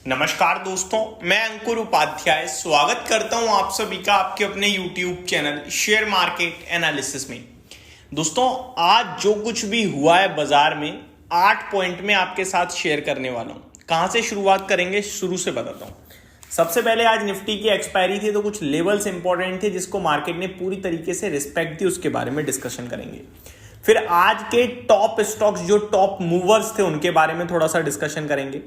नमस्कार दोस्तों, मैं अंकुर उपाध्याय स्वागत करता हूं आप सभी का आपके अपने YouTube channel share market analysis में। दोस्तों, आज जो कुछ भी हुआ है बाजार में 8 पॉइंट में आपके साथ शेयर करने वाला हूं। कहां से शुरुआत करेंगे, शुरू से बताता हूं। सबसे पहले आज निफ्टी की एक्सपायरी थी, तो कुछ लेवल्स इंपॉर्टेंट थे जिसको मार्केट ने पूरी तरीके से रिस्पेक्ट दी, उसके बारे में डिस्कशन करेंगे। फिर आज के टॉप स्टॉक्स जो टॉप मूवर्स थे उनके बारे में थोड़ा सा डिस्कशन करेंगे।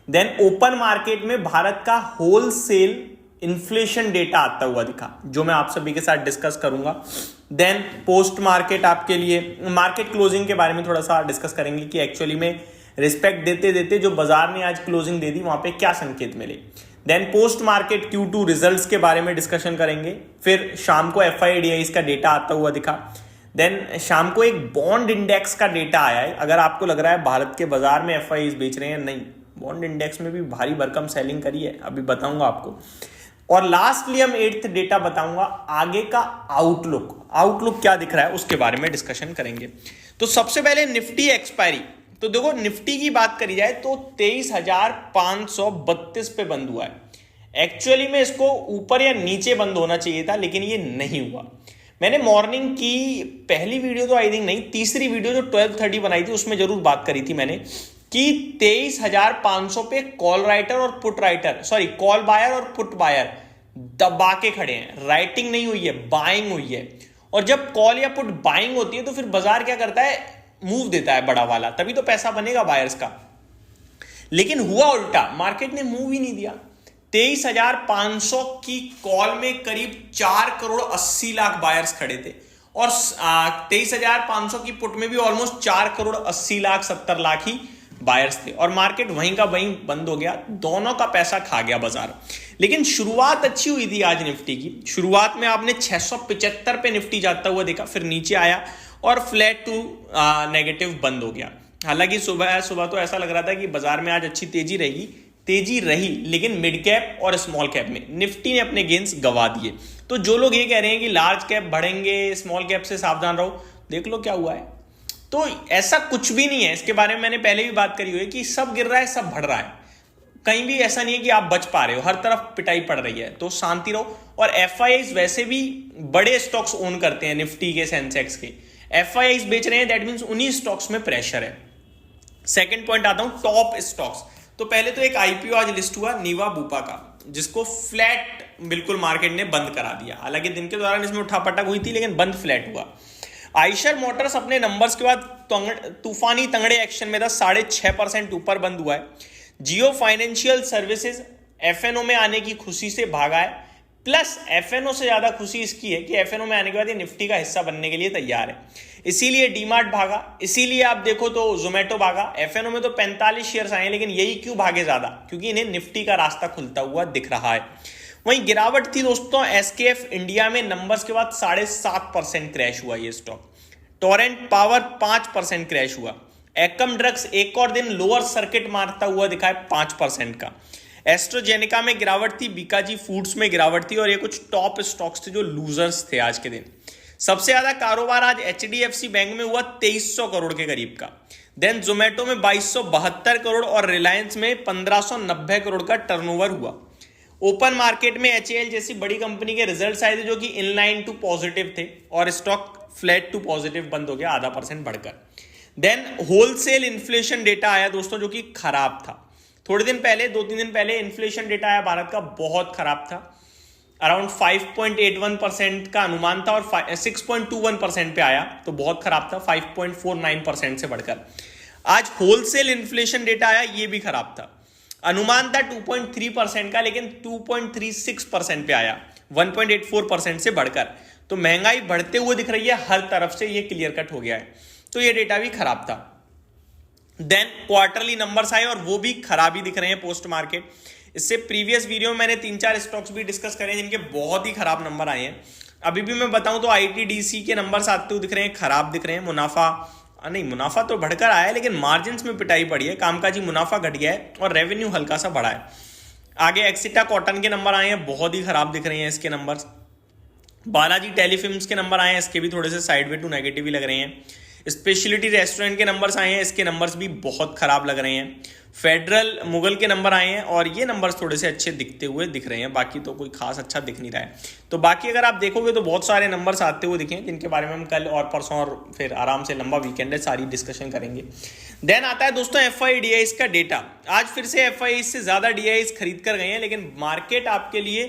देन ओपन मार्केट में भारत का होलसेल इन्फ्लेशन डेटा आता हुआ दिखा, जो मैं आप सभी के साथ डिस्कस करूंगा। देन पोस्ट मार्केट आपके लिए मार्केट क्लोजिंग के बारे में थोड़ा सा डिस्कस करेंगे कि एक्चुअली में रिस्पेक्ट देते देते जो बाजार ने आज क्लोजिंग दे दी वहां पे क्या संकेत मिले। Then post market Q2 results के बारे में डिस्कशन करेंगे। फिर शाम को FIDIs का डेटा आता हुआ दिखा। देन शाम को एक बॉन्ड इंडेक्स का डेटा आया है। अगर आपको लग रहा है भारत के बाजार में FIs बेच रहे हैं, नहीं, बॉन्ड इंडेक्स में भी भारी भरकम सेलिंग करी है, अभी बताऊंगा आपको। और लास्टली हम 8th डेटा बताऊंगा, आगे का आउटलुक क्या दिख रहा है उसके बारे में डिस्कशन करेंगे। तो सबसे पहले निफ्टी एक्सपायरी। तो देखो, निफ्टी की बात करी जाए तो 23,532 पे बंद हुआ है। एक्चुअली में इसको ऊपर या नीचे बंद होना चाहिए था, लेकिन ये नहीं हुआ। मैंने मॉर्निंग की पहली वीडियो तो आई थिंक नहीं, तीसरी वीडियो जो 12:30 बनाई थी उसमें जरूर बात करी थी मैंने कि 23,500 पे कॉल राइटर और put writer, sorry call buyer और पुट बायर दबा के खड़े हैं। राइटिंग नहीं हुई है, बाइंग हुई है। और जब कॉल या पुट बाइंग होती है तो फिर बाजार क्या करता है, मूव देता है बड़ा वाला, तभी तो पैसा बनेगा बायर्स का। लेकिन हुआ उल्टा, मार्केट ने मूव ही नहीं दिया। 23,500 की कॉल में करीब 4,80,00,000 बायर्स खड़े थे और 23,500 की पुट में भी ऑलमोस्ट 4,80,70,00,000 ही बायर्स थे, और मार्केट वहीं का वहीं बंद हो गया। दोनों का पैसा खा गया बाजार। लेकिन शुरुआत अच्छी हुई थी आज निफ्टी की। शुरुआत में आपने 675 पे निफ्टी जाता हुआ देखा, फिर नीचे आया और फ्लैट टू नेगेटिव बंद हो गया। हालांकि सुबह तो ऐसा लग रहा था कि बाजार में आज अच्छी तेजी रही, लेकिन मिड कैप और स्मॉल कैप में निफ्टी ने अपने गेन्स गवा दिए। तो जो लोग ये कह रहे हैं कि लार्ज कैप बढ़ेंगे, स्मॉल कैप से सावधान रहो, देख लो क्या हुआ है। तो ऐसा कुछ भी नहीं है, इसके बारे में मैंने पहले भी बात करी हुई है कि सब गिर रहा है, सब बढ़ रहा है। कहीं भी ऐसा नहीं है कि आप बच पा रहे हो, हर तरफ पिटाई पड़ रही है, तो शांति रहो। और FIs वैसे भी बड़े स्टॉक्स ओन करते हैं, निफ्टी के, सेंसेक्स के। FIs बेच रहे हैं, दैट मीन्स उन्हीं स्टॉक्स में प्रेशर है। सेकेंड पॉइंट आता हूं, टॉप स्टॉक्स। तो पहले तो एक IPO आज लिस्ट हुआ नीवा बूपा का, जिसको फ्लैट बिल्कुल मार्केट ने बंद करा दिया। हालांकि दिन के दौरान इसमें उठापटक हुई थी, लेकिन बंद फ्लैट हुआ। आइशर मोटर्स अपने नंबर्स के बाद तूफानी तंगड़े एक्शन में था, 6.5% ऊपर बंद हुआ है। जियो फाइनेंशियल सर्विसेज FNO में आने की खुशी से भागा है, प्लस FNO से ज्यादा खुशी इसकी है कि FNO में आने के बाद ये निफ्टी का हिस्सा बनने के लिए तैयार है, इसीलिए डीमार्ट भागा। इसीलिए आप देखो तो जोमेटो भागा। FNO में तो 45 शेयर्स आए, लेकिन यही क्यों भागे ज्यादा, क्योंकि इन्हें निफ्टी का रास्ता खुलता हुआ दिख रहा है। वहीं गिरावट थी दोस्तों SKF इंडिया में, नंबर्स के बाद 7.5% क्रैश हुआ ये स्टॉक। टोरेंट पावर 5% क्रैश हुआ। एकम ड्रग्स एक और दिन लोअर सर्किट मारता हुआ दिखा है 5% का। एस्ट्रोजेनिका में गिरावट थी, बीकाजी फूड्स में गिरावट थी, और ये कुछ टॉप स्टॉक्स थे जो लूजर्स थे आज के दिन। सबसे ज्यादा कारोबार आज HDFC बैंक में हुआ 2300 करोड़ के करीब का। देन जोमेटो में 2272 करोड़ और रिलायंस में 1590 करोड़ का टर्नओवर हुआ। ओपन मार्केट में HAL जैसी बड़ी कंपनी के रिजल्ट्स आए थे जो कि इनलाइन टू पॉजिटिव थे, और स्टॉक फ्लैट टू पॉजिटिव बंद हो गया, आधा % बढ़कर। देन होलसेल इन्फ्लेशन डेटा आया दोस्तों, जो कि खराब था। थोड़े दिन पहले, 2-3 दिन पहले इन्फ्लेशन डेटा आया भारत का, बहुत खराब था। अराउंड 5.81% का अनुमान था और 6.21% पे आया, तो बहुत खराब था, 5.49% से बढ़कर। आज होलसेल इन्फ्लेशन डेटा आया, ये भी खराब था। अनुमान था 2.3% का, लेकिन 2.36% पे आया, 1.84% से बढ़कर। तो महंगाई बढ़ते हुए दिख रही है हर तरफ से, ये क्लियर कट हो गया है। तो ये डेटा भी खराब था। देन क्वार्टरली नंबर्स आए और वो भी खराब ही दिख रहे हैं पोस्ट मार्केट। इससे प्रीवियस वीडियो में मैंने 3-4 स्टॉक्स भी डिस्कस करे जिनके बहुत ही खराब नंबर आए हैं। अभी भी मैं बताऊं तो ITDC के नंबर्स आते हुए दिख रहे हैं, खराब दिख रहे हैं। मुनाफा तो बढ़कर आया है, लेकिन मार्जिन में पिटाई पड़ी है, कामकाजी मुनाफा घट गया है और रेवेन्यू हल्का सा बढ़ा है। आगे एक्सिटा कॉटन के नंबर आए हैं, बहुत ही खराब दिख रहे हैं इसके नंबर। बालाजी टेलीफिल्म्स के नंबर आए हैं, इसके भी थोड़े से साइडवे टू नेगेटिव ही लग रहे हैं। स्पेशलिटी रेस्टोरेंट के नंबर्स आए हैं, इसके नंबर्स भी बहुत खराब लग रहे हैं। फेडरल मुगल के नंबर आए हैं और ये नंबर्स थोड़े से अच्छे दिख रहे हैं, बाकी तो कोई खास अच्छा दिख नहीं रहा है। तो बाकी अगर आप देखोगे तो बहुत सारे नंबर्स आते हुए दिखे, जिनके बारे में हम कल और परसों और फिर आराम से लंबा वीकेंड है सारी डिस्कशन करेंगे। देन आता है दोस्तों FIDIs का डेटा। आज फिर से FIDIs से ज्यादा DIs खरीद कर गए हैं, लेकिन मार्केट आपके लिए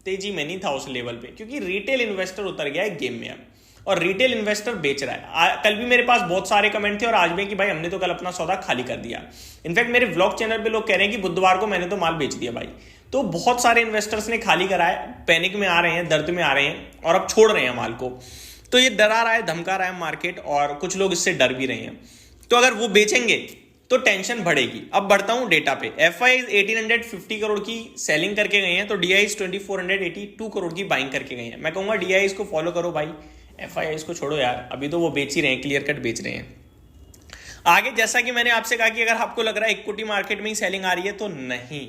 तेजी में नहीं था उस लेवल पे, क्योंकि रिटेल इन्वेस्टर उतर गया है गेम में अब, और रिटेल इन्वेस्टर बेच रहा है। कल भी मेरे पास बहुत सारे कमेंट थे और आज भी कि भाई हमने तो कल अपना सौदा खाली कर दिया। इनफैक्ट मेरे व्लॉग चैनल पे लोग कह रहे हैं कि बुधवार को मैंने तो माल बेच दिया भाई। तो बहुत सारे इन्वेस्टर्स ने खाली करा है, पैनिक में आ रहे हैं, दर्द में आ रहे हैं और अब छोड़ रहे हैं माल को। तो ये डरा रहा है, धमका रहा है मार्केट, और कुछ लोग इससे डर भी रहे हैं। तो अगर वो बेचेंगे तो टेंशन बढ़ेगी। अब बढ़ता हूं डेटा पे। FIs 1850 करोड़ की सेलिंग करके गए हैं, तो DIs 2482 करोड़ की बाइंग करके गए हैं। मैं कहूंगा DIs को फॉलो करो भाई, FIs को छोड़ो यार, अभी तो वो बेच ही रहे हैं, क्लियर कट बेच रहे हैं। आगे जैसा कि मैंने आपसे कहा कि अगर आपको लग रहा है इक्विटी मार्केट में ही सेलिंग आ रही है, तो नहीं।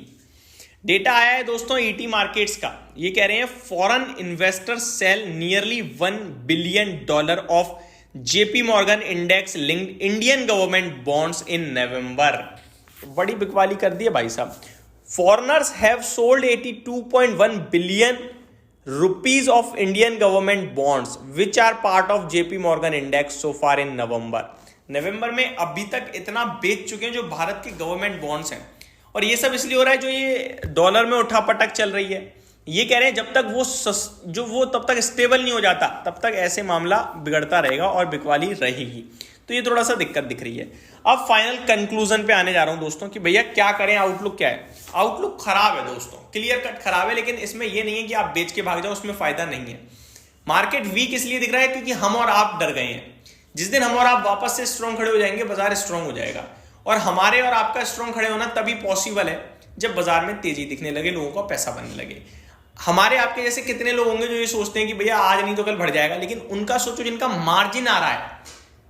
डेटा आया है दोस्तों ET मार्केट्स का, ये कह रहे हैं foreign investors sell nearly $1 billion of JP Morgan index linked Indian government bonds in November. बड़ी बिकवाली कर दी है भाई साहब। Foreigners have sold 82.1 billion rupees of Indian government bonds which are part of JP Morgan index so far in November में अभी तक इतना बेच चुके हैं जो भारत के गवर्नमेंट बॉन्ड्स हैं। और ये सब इसलिए हो रहा है जो ये डॉलर में उठापटक चल रही है। ये कह रहे हैं जब तक वो तब तक स्टेबल नहीं हो जाता, तब तक ऐसे मामला बिगड़ता रहेगा और बिकवाली रहेगी। तो ये थोड़ा सा दिक्कत दिख रही है। अब फाइनल कंक्लूजन पे आने जा रहा हूं दोस्तों कि भैया क्या करें, आउटलुक क्या है। आउटलुक खराब है दोस्तों, क्लियर कट खराब है, लेकिन इसमें ये नहीं है कि आप बेच के भाग जाओ, उसमें फायदा नहीं है। मार्केट वीक इसलिए दिख रहा है क्योंकि हम और आप डर गए हैं। जिस दिन हम और आप वापस से स्ट्रॉन्ग खड़े हो जाएंगे, बाजार स्ट्रॉन्ग हो जाएगा। और हमारे और आपका स्ट्रॉन्ग खड़े होना तभी पॉसिबल है जब बाजार में तेजी दिखने लगे, लोगों का पैसा बनने लगे। हमारे आपके जैसे कितने लोग होंगे जो ये सोचते हैं कि भैया आज नहीं तो कल बढ़ जाएगा, लेकिन उनका सोचो जिनका मार्जिन आ रहा है,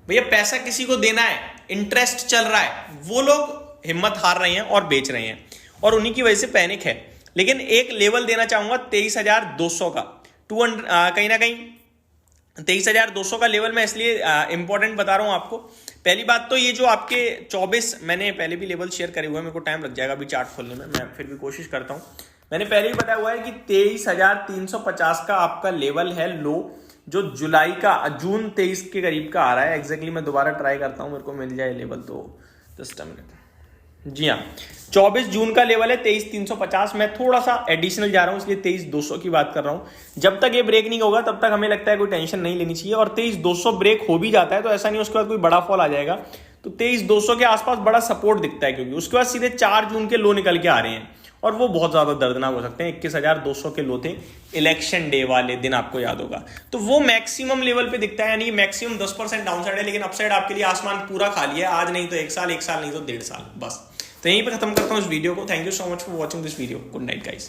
भैया पैसा किसी को देना है, इंटरेस्ट चल रहा है, वो लोग हिम्मत हार रहे हैं और बेच रहे हैं, और उन्हीं की वजह से पैनिक है। लेकिन एक लेवल देना चाहूंगा 23,200 का, कहीं ना कहीं 23,200 का लेवल मैं इसलिए इंपॉर्टेंट बता रहा हूं आपको। पहली बात तो ये जो आपके 24, मैंने पहले भी लेवल शेयर करे हुए हैं, मेरे को टाइम लग जाएगा अभी चार्ट खोलने में, मैं फिर भी कोशिश करता हूं। मैंने पहले ही बताया हुआ है कि 23,350 का आपका लेवल है लो, जो जुलाई का जून 23 के करीब का आ रहा है। एग्जैक्टली मैं दोबारा ट्राई करता हूं, मेरे को मिल जाए लेवल तो जस्ट अ मिनट। जी हाँ, 24 जून का लेवल है 23,350। मैं थोड़ा सा एडिशनल जा रहा हूं, इसलिए 23,200 की बात कर रहा हूं। जब तक ये ब्रेक नहीं होगा तब तक हमें लगता है कोई टेंशन नहीं लेनी चाहिए। और 23,200 ब्रेक हो भी जाता है तो ऐसा नहीं उसके बाद कोई बड़ा फॉल आ जाएगा। तो 23,200 के आसपास बड़ा सपोर्ट दिखता है, क्योंकि उसके बाद सीधे 4 जून के लो निकल के आ रहे हैं और वो बहुत ज्यादा दर्दनाक हो सकते हैं। 21,200 के लो थे इलेक्शन डे वाले दिन, आपको याद होगा। तो वो मैक्सिमम लेवल पे दिखता है, यानी मैक्सिमम 10% डाउनसाइड है, लेकिन अपसाइड आपके लिए आसमान पूरा खाली है। आज नहीं तो 1 साल, 1 साल नहीं तो 1.5 साल, बस। तो यहीं पे खत्म करता हूं इस वीडियो को। Thank you so much for watching this video. Good night guys.